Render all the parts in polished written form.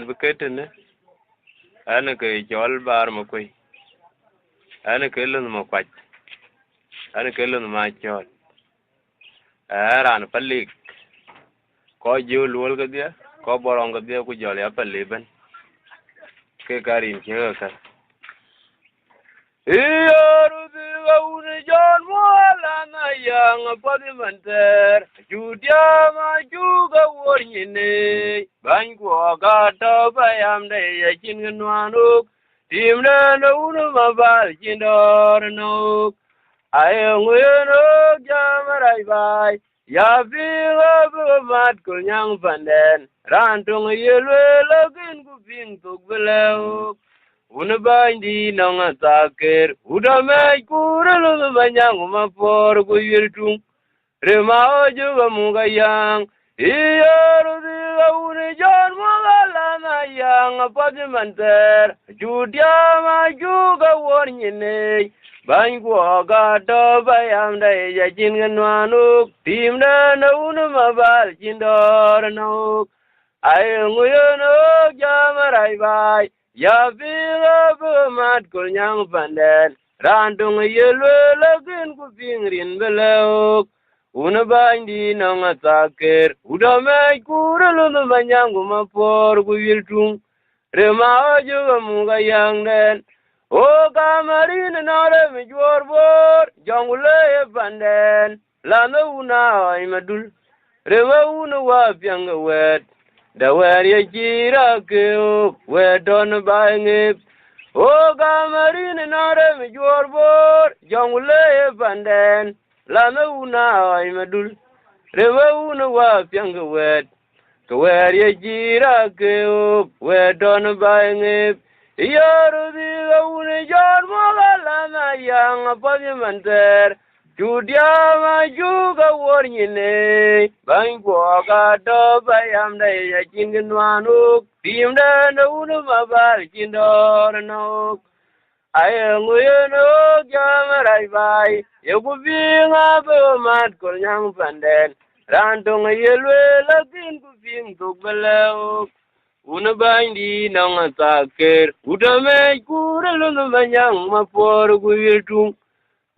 buketene ana ke jol bar ma koy ana ke lun ma kwaj ana ke lun ma jol ran palik ko jul wol ga dia ko borong ga dia ku jol ya paliban ke karin ke ka iyoru diga uni jon mola na yang padimanter judia ma juga wornyine ban ko ga to bayam de yakin nwanuk timna no unu mabal jindor no ayong yeno jamarai bai ya finga bumat kunyang panden rantung yelwe lagin kuping tuk beleu Unabandi nanga taker, udamay kuralo banyang umapor kuyirtung, remao juga mugayang, iyaru diga unijan mugalana yang apadimanter, judiama juga warnyine, banyu agata bayam day jajin ganwanuk, timna na unumabal jindor nuk, ayong uyunuk jamarai bay. Ya biga bumat kunyang panden randung yelwe lagin kupingrin beleuk unabandi nanga taker udamay kuralo banyang umapor kuyiltung rema juga mugayang den o kamarin nare mijor bor jangule panden lana una imadul rema una wa pyanga wet da wer ye jira ke we don bange o gamarin nare mi jorbor jongule panden la una ay madul rewe una wa pyang wet to wer ye jira ke we don bange yoru di una jar mogala na yang apadimanter Judia ma juga warnyine bang ko ga do bayam dai yakin gnwanuk tim da no no mabal kindor no ayeng uyeno jamarai bai yogu binga bo mat kol nyang panden randong yelwe lakin ku bing tuk belau una bandi nang taker udame kurelo no banyang mapor guyirtung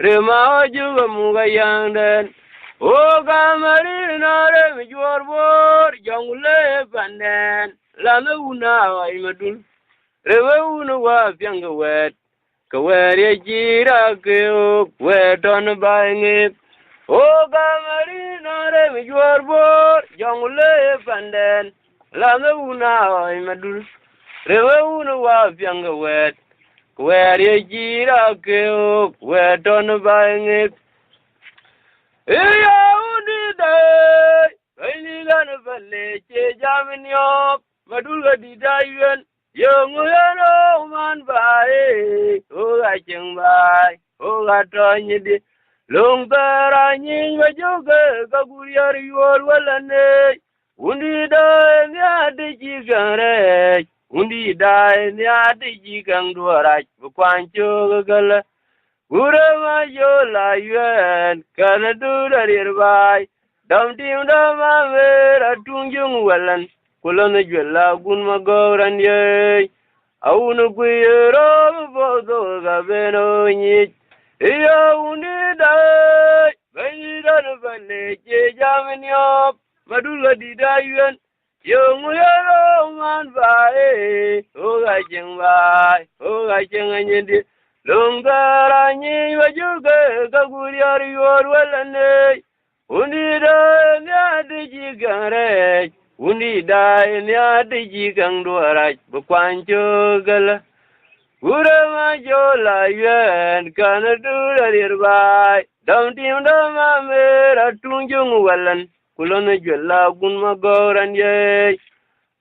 Rema juga mugayang den, o kamari nare mijor bor jangule panden, lana una ay madul, rewe una wa pyanga wet, kawer ye jira ke we don bainge, o kamari nare mijor bor jangule panden, lana una ay madul, rewe una wa pyanga wet. Where ye jira ke we don bange iya undi dai ni gan balle che jaminyo madulga di dayen yongu yano man bae o ga cheng bai o ga tonyi di long tara nyi ma joge ka guriyar yor walane undi dai ni adi ji gare Undi dai ni adi jikang duaraj bukwancho gala urama yo la yuen kana dudarir bai dam tim dam aver atungjung walan kulana jwela gun magoran ye aunu kuyero bodo gabeno nyi iya undi dai bayiran bale je jaminyo madula di dayuen Yung yaro man bae, o ga jeng anyedi, lungara nyi wajuga kaguriar yor walane, undi da ni adi jigare, undi da ni adi jigang duaraj, bukwancho gala, urama jola yuen kana dudarir bai, dam tim dam amera tungjung walan. Kulona jwela gun magoran ye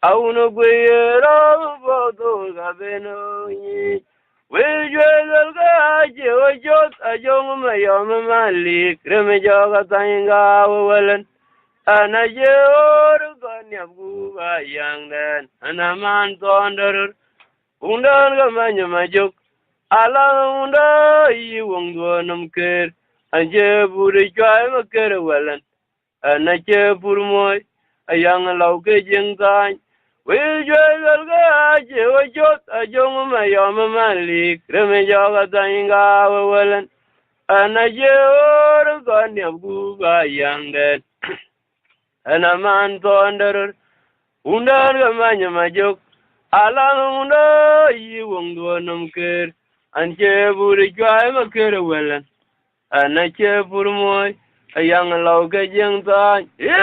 auno gwero bodo gabeno yi we jwel ga je ojot ajong mayom malik reme joga tanga walan ana je or gonya bu bayang den ana man tonder undan ga manya majok ala unda yi wong do nam ker anje buri jwa maker walan na che purmoy ayang lau ke jeng tan we jwel ga jong ma yo ma malik reme joga tainga welan ana jor gon yabu ba yangden ana man tonder undar ga manya majok alang unda yi wong do nam ker an che buri jai ma ker welan ana che bur moy ayang law ga jeng ta ya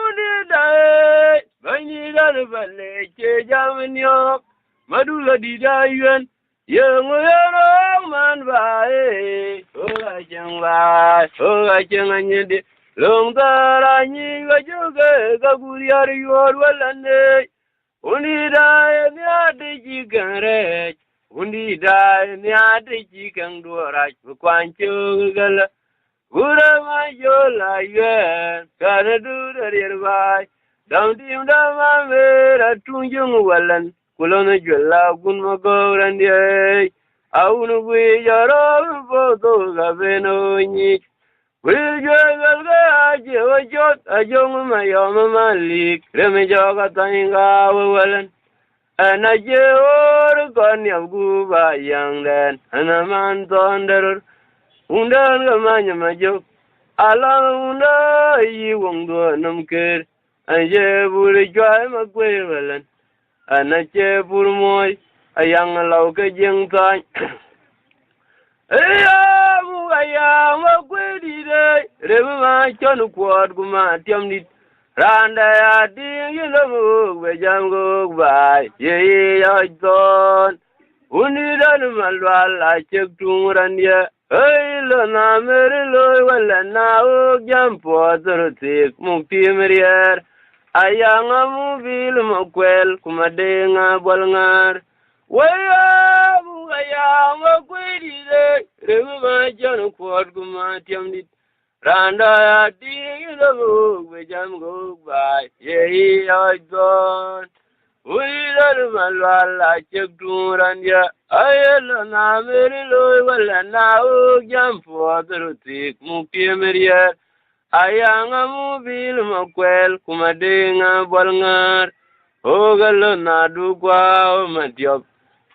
undi dai bani ga balle che jamnyo madula di dayuen yang ngoyong man bae o ajeng anyede long tarani ga joge ga guriar yor walane undi dai mi ade jigare undi dai mi ade jigang dora kwancho gala gura ma yola yen kana du der bai dam tim da ma vera tunjung walan kulona jella gun ma goran die aunu gui jaro bodo ga benoni gui jagal ga je wajot ajong ma yom malik reme joga tainga walan ana je or kon yabu ba yang den ana man tonder undan ga manya majok alang unda yi wong do nam ker anje buri jai ma kwe walan ana che bur moy ayang law ke jeng tan aya mu aya ma kwe di de re ma chon kwat kuma tiam dit randa ya ding yin lo mu be jam go bai ye ya ton uni dan malwal a chek tung ran ya ay lo na mere lo wala na o jam po zrutik mukti merier ayang amu bil mokwel kuma denga bolngar waya mu aya ma kwedi de re ma jan kwat kuma tiam dit randa ya ding lo be jam go bai ye ya don Uilar malwala chek tung ya ayel na mere lo wala na o jam po trutik mukti merier ayang amu bil mokwel kuma denga bolngar ogalo na du kwa matiop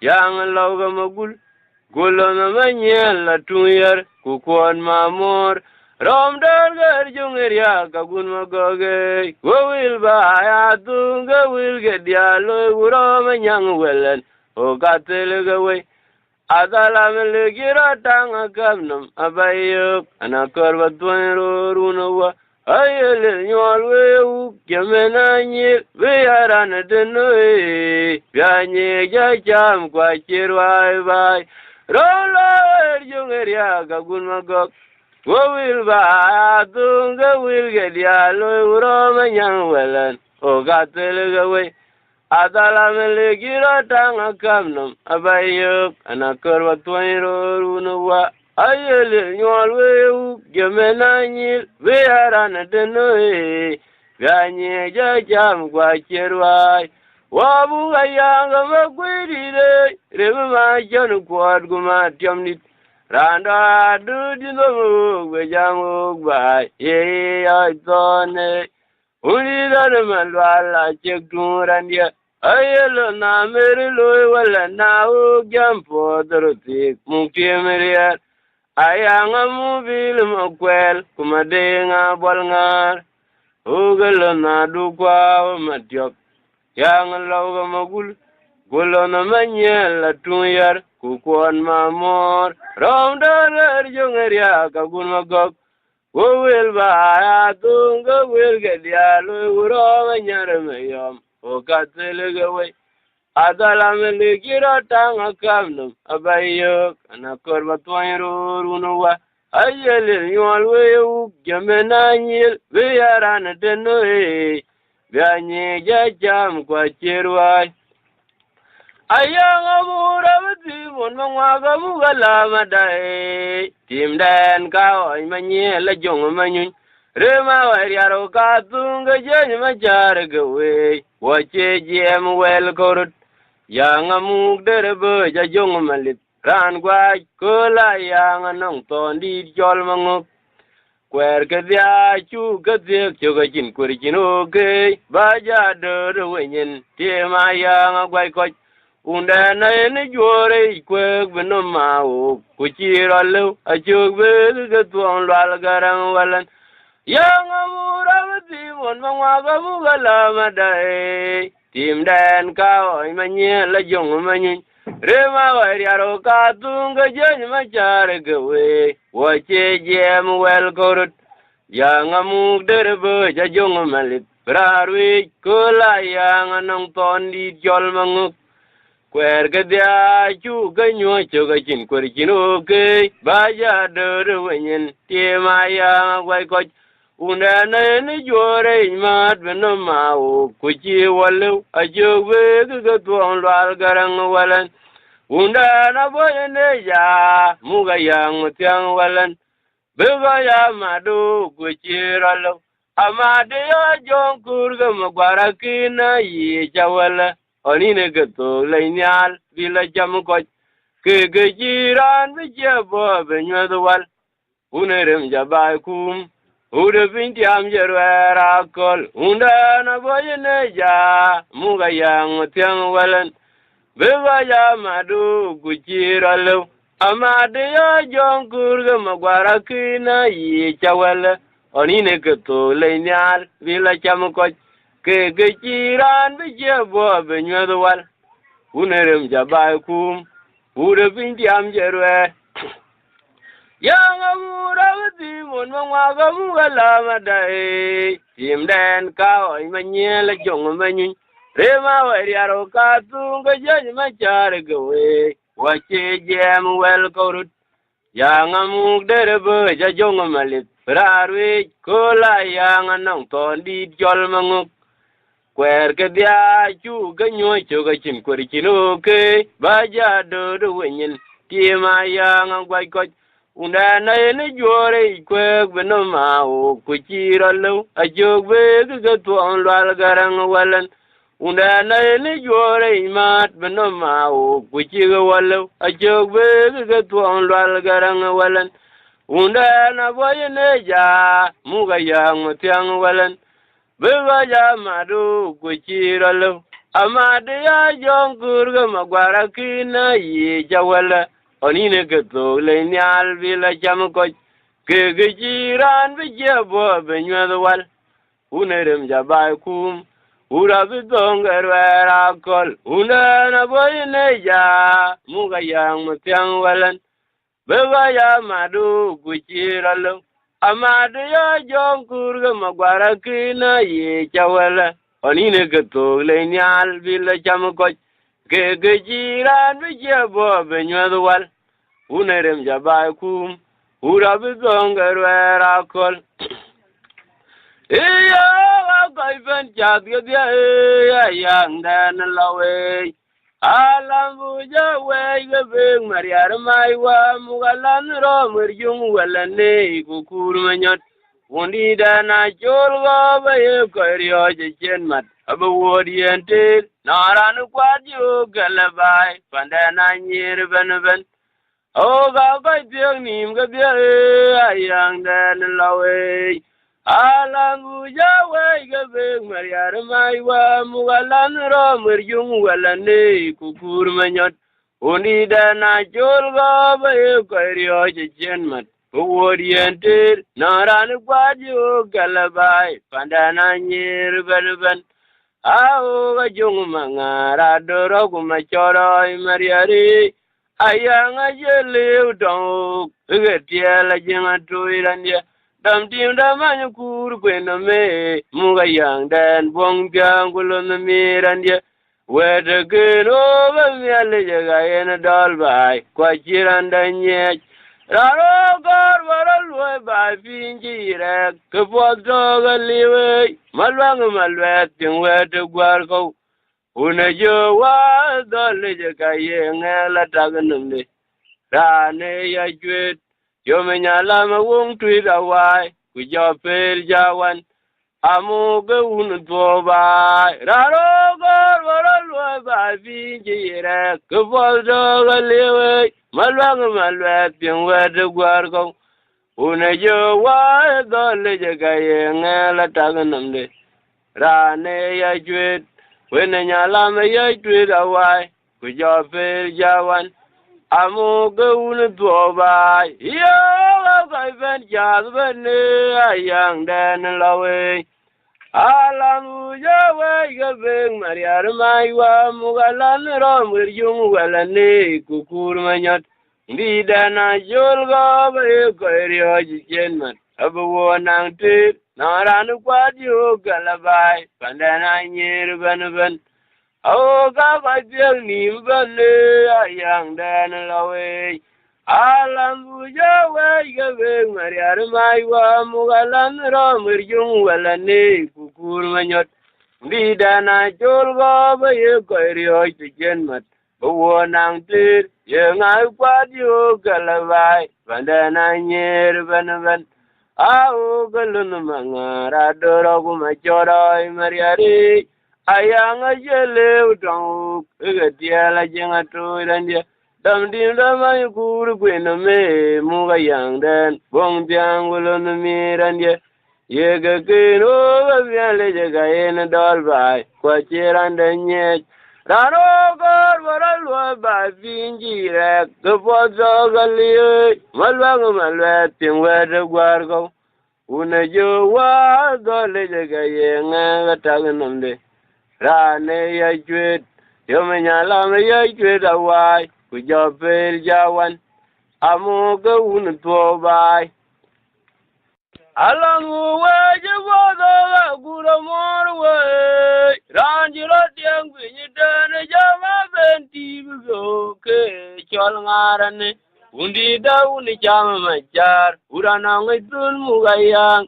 yang loga magul gulo na manyel la tuyer ku kon mamor rom dar gar jungeria kagun magoge will ba ya tunga will get dialo uro manyang welen o gatel gawe adala mele gira tanga kamnam abayok anakorba tuero runowa ayele nyolwe u kemenanye bearana denoe byanye jajam kwa chirwai bai rolo jungeria kagun magog will ba tunga will get dialo uro manyang welen o gatel gawe adala mele gira tanga kamnam abayok anakorba tuero runowa ayele nyolwe u gemenanye bearana denoe byanye jajam kwa chirwai wabu ayanga magwirire rebe ma jan kwad guma tiamnit randa du dino we jango ba ye aitone uni dar malwala chekturandia ayelo na mere lo wala na o jampo dorotik mukti merier ayanga mubil mokwel kuma denga bolngar ogelo na du kwa matiop yang loga magul gulo na manyel la tuyer ku kon mamor rom dar jongeria ka gun magok wo will ba ya tunga will get dialo uro manyar mayom o katel gawe adala mele gira tanga kamnum abayok anakorba tuero runowa ayele nyolwe u gemenanyil bearana denoe byanye jajam kwa chirwai ayang amura btimon mangwaga mugala madai timden ka oi manye la jong manyun rema wariaro ka tunga jeny machar gawe wache jem wel korut yang amug derebe ja jong malit ran gwa kola yang nong ton di jol mangok kwer ke dia chu ke dia chu ke jin kur jin oke ba ja de wenyen te ma yang gwai ko unda na ene jore kwe beno mau kuchira lu achuk be ke tuang lwal garang walan yang amura timon mangwaga bugala madai tim dan ka oi manye la jong manye rema wariaro ka tunga jany machar gawe wache jem wel korut yang amuk derbe jajong malit brarwi kula yang anong ton di jol manguk kwer ga dia chu ga nyo chu ga chin kwer chin oke baja der wenyen tie ma ya gwai ko una ne ne jore mat beno mau ku chi walu a ju we ga tuang lwal garang walan una na boy ne ya mu ga yang tiang walan be ga ya ma du ku chi ralo amade ya jong kur ga magwara kina yi chawala oni ne ga to lenyal bila jam ko ke jiran bi jabo be nyodo wal unerem jabai kum ude binti am jerwera kol unda na boyene ja muga yang tiang walan be ba ya madu kuchiralo amade ya jong kurga magwara kina yi chawala oni ne ga to lenyal bila jam ko ke jiran bi jabo be nyodo wal unerem jabai kum ude binti am jerwe yang amura timon mangwaga bugala madai tim den ka oi manye la jong manye rema wariaro ka tunga jany machar gawe wache jem wel korut yang amuk derbe jajong malit brarwi kola yang anong ton di jol manguk kwer ke dia chu ga nyo chu ga chin kwer chin oke baja do wenyen tiema yang gwai ko una na ene jore kwe beno mau kuchira lu ajog be ga tuang lwal garang walan una na ene jore mat beno mau kuchira walu ajog be ga tuang lwal garang walan una na boy ne ja muga yang tiang walan be ga ja madu kuchira lu amade ya jong kurga magwara kina yi jawala oni ne ga to lenyal bila jam ko ke jiran bi jabo be nyodo wal unerem jabai kum ura bi donger wera kol una na boy ne ja muga yang mutiang walan be ga ya madu kuchiralo amadu ya jong kurga magwara kina ye chawala oni ne ga to lenyal bila jam ko ke jiran bi jabo be nyodo wal unerem jabai kum ura bi donger wera kol iya kai fen chat ga dia ya yang dan lawe alam buja we ga beng mariar mai wa mugalan ro merjung walane kukur manyot undi dana chol ga be ko rio je chen mat abu wodiente naran kwaju galabai pandana nyir ben oh ga kai tiang nim ga dia ayang dan lawe alangu jawe ga beng mariar mai wa mugalan ro merjung walane kukur manyot undi dana chol ga be ko rio je chen mat wodiente naran kwaju galabai pandana nyir ben ao ga jung mangara doro kuma choro mariari ayang ajele udong getiela jinga tuirandia dam tim da manyu kur kwena me muga yang dan bong biang kulon mirandia wede geno ba miale jaga ena dalbai kwa chiranda nyech raro gor waral we ba finji re kepot ga liwe malwang malwet ting wede gwar ko una jo wa dole jaga yenga la tagnumde rane ya jwet yo me nyala ma wong twi da wai ku jo pel jawan amu ge un to ba raro gor waral we ba finji re kepot ga liwe malwet ting wede gwar ko una jo wa dole jaga yenga la tagnumde rane ya jwet wena nyala me ya jwet awai ku jo pe jawan amu ge un to bai yo ga ben ja ben ayang den lawe alamu jawe ge ben mariar mai wa mugalan rom yung wala ne kukur manyat di dana jol ga be ko rio jichen man abu nang te naran kwa dio galabai pandana nyer ban au ga ba jel ni ban ayang dan lawe alam jawe ge be mariar mai wa mugalan rom yung wala ne kukur manyat di dana jol ga be ko rio jichen man abu nang te yang kwa dio galabai pandana nyer ban au galun mangara doro kumachoroi mariari ayang ajele utong egatiala jenga tuirandia damdim damai kuru kweno me muga yang den bong tiang gulun mirandia yega keno gabiale jaga ena dolbai kwa chiranda nyech rano kor waralwa ba finji rek kepozo galiye malwa tingwede gwargo una jo wa dole jaga yenga gatagnamde rane ya chwet yomenya me ya chwet awai ku jo pel jawan amu ga un to bai alamu waje bodo gura morwe ranjiro tiang binyi dane jama benti bugo ke chol ngarane undi da uni chama machar urana ngitun mugayang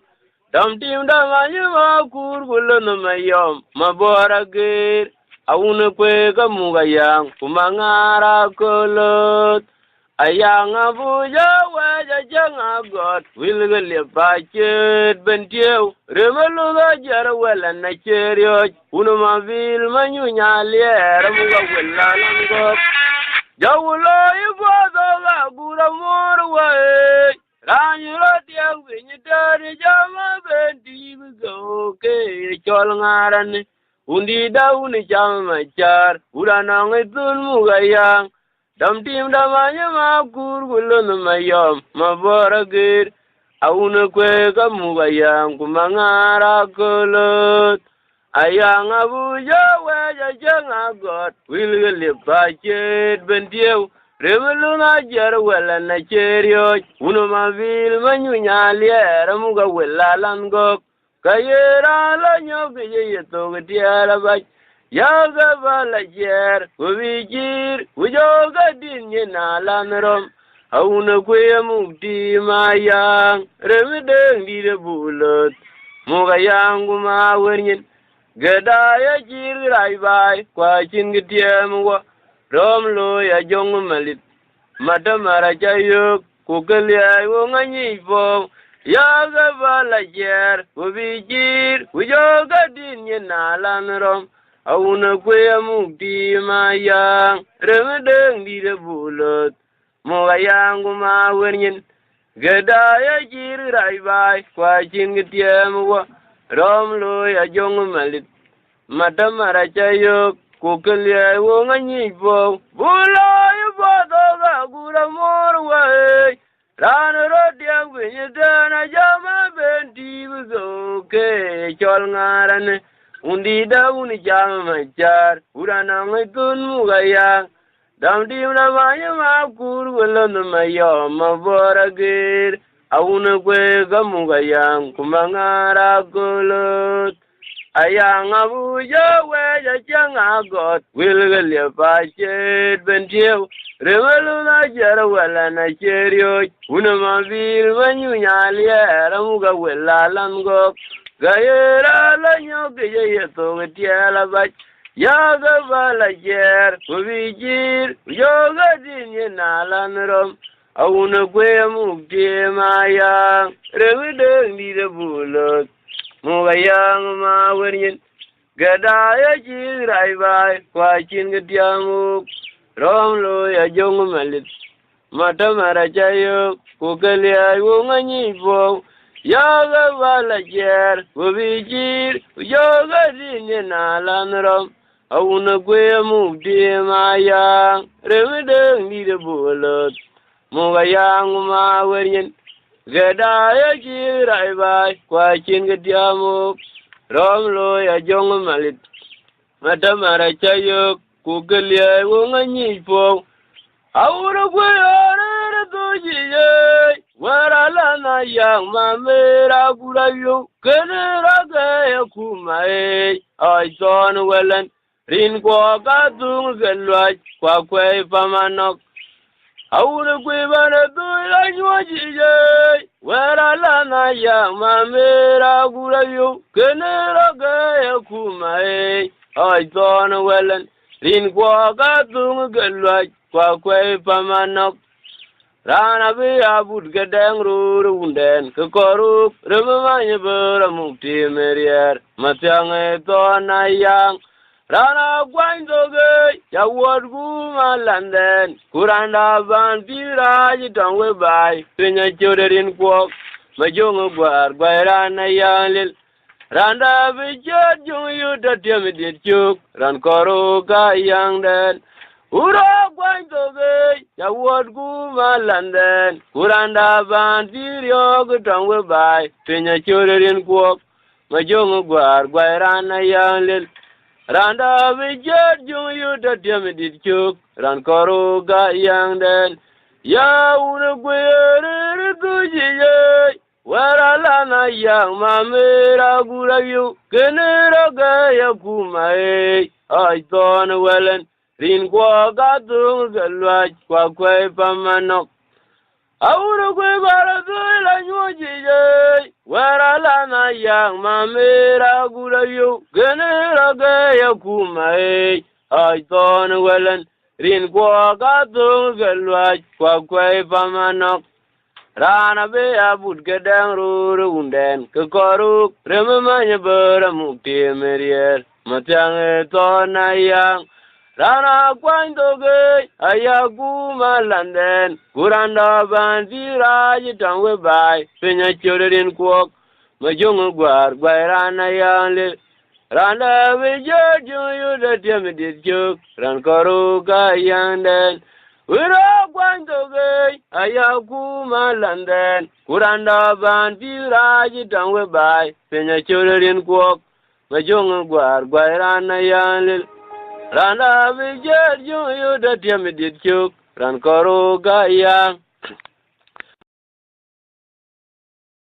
dam tim da ma kur gulun mayom mabora gir awun kwe ka mugayang kumangara kolot ayang abuja waja janga got wilgale pachet bentiew remelu ga jar wala na cherio unuma vil manyu nyalier muga wala langot jawlo ibodo ga gura morwa ranjiro tiang binyitari jama benti bugo ke chol ngaran undi dauni jama machar urana ngitun mugayang dam tim damanya makur gulun mayom mabora gir awuna kwe ka mugayang kumangara kolot ayang abuja weja janga got wilgale pachet bentiew remelu na jar wala na cherio unuma vil manyu nyalier muga wala langok kayera la nyoge yeto gtiara bach yaga bala jer ubijir ujoga dinye nalanrom awuna kwe mukti mayang remedeng dire bulot muga yangu mawernyen gedaya jir raibai kwa chin gtiemwa romlo ya jong malit madamara chayuk kukelia wonganyi fo yaga bala jer ubijir ujoga dinye nalanrom awuna kwe mukti mayang remedeng dire bulot moga yangu mawernyen gedaya jir raibai kwa chin gtiemwa romlo ya jong malit madamara chayuk kukelia wonganyi fo bulay bodo ga gura morwa rano rodiang binyedana jama benti bugo ke chol ngarane undi da uni jama machar urana ngitun mugayang dam dim na manya makur welon mayo mabora gir awuna kwe ga mugayang kumangara kolot ayang abuja weja janga got wilgale pachet bentiew remelu na jar wala na cherio unama vil manyu nyalier muga wala lango gayera la nyoge yeto gtiala bach yaga bala jer ubijir yoga dinye nalanrom awuna kwe mukti mayang remedeng dire bulot mugayang mawernyen gadaya jirai bai kwa chin gtiamuk romlo ya jong malit matamara chayo kukelia wonganyi fo yaga bala jer ubijir yoga dinye nalanrom Auna kwe mu di maya remedeng di de bulot mo gayang ma weryen gada ya jirai bai kwa chin gediamo rom lo ya jong malit mata mara chayo ku gelia wonga nyi po aura kwe ara to jiye wara la na yang ma mera kurayo kenera ga ya kumai ai son welan rin kwa ka tung gelwa kwa kwe pamanok aure kwe bana tu la nywa jije wera la na ya mamera gurayo kenera ga ya kumai ai ton welan rin kwa ka tung gelwa kwa kwe pamanok rana be abud gedeng ruru unden ke koruk remanya beramukti merier matyang to na yang rana gwandoge ya wodgu malanden kuranda ban tiraji tangwe bai pinya choderin kwok majong gwar gwairana yanlil randa bijat jung yu tatyamidit chuk ran koruka yang den ura gwandoge ya wodgu malanden kuranda ban tiraji tangwe bai pinya choderin kwok majong gwar gwairana yanlil randa bijat jung yu tatyamidit chuk ran koruka yang den ya ura gwere tujiye wara lana yang mamera gurayu kenera gaya kumai ai ton welen rin kwa gatung galwaj kwa kwe pamanok aura kwe baratu la nyojije wara lana yang mamera gurayu kenera gaya kumai ai ton welen rin kwa gatung galwaj kwa kwe pamanok rana be abud gedang ruru unden ke koruk rememanya beramukti merier matyang to na yang rana kwandoge ayagu malanden kuranda banti raji tangwe bai penya choderin kwok majong gwar gwairana yang le rana be joju yu de temedit chuk ran koruka yang den wira gwandoge ayaku malanden kuranda banti raji tangwe bai penya choderin kwok majong gwar gwairana yanlil randa bijet yu de temedit chuk ran koruka yang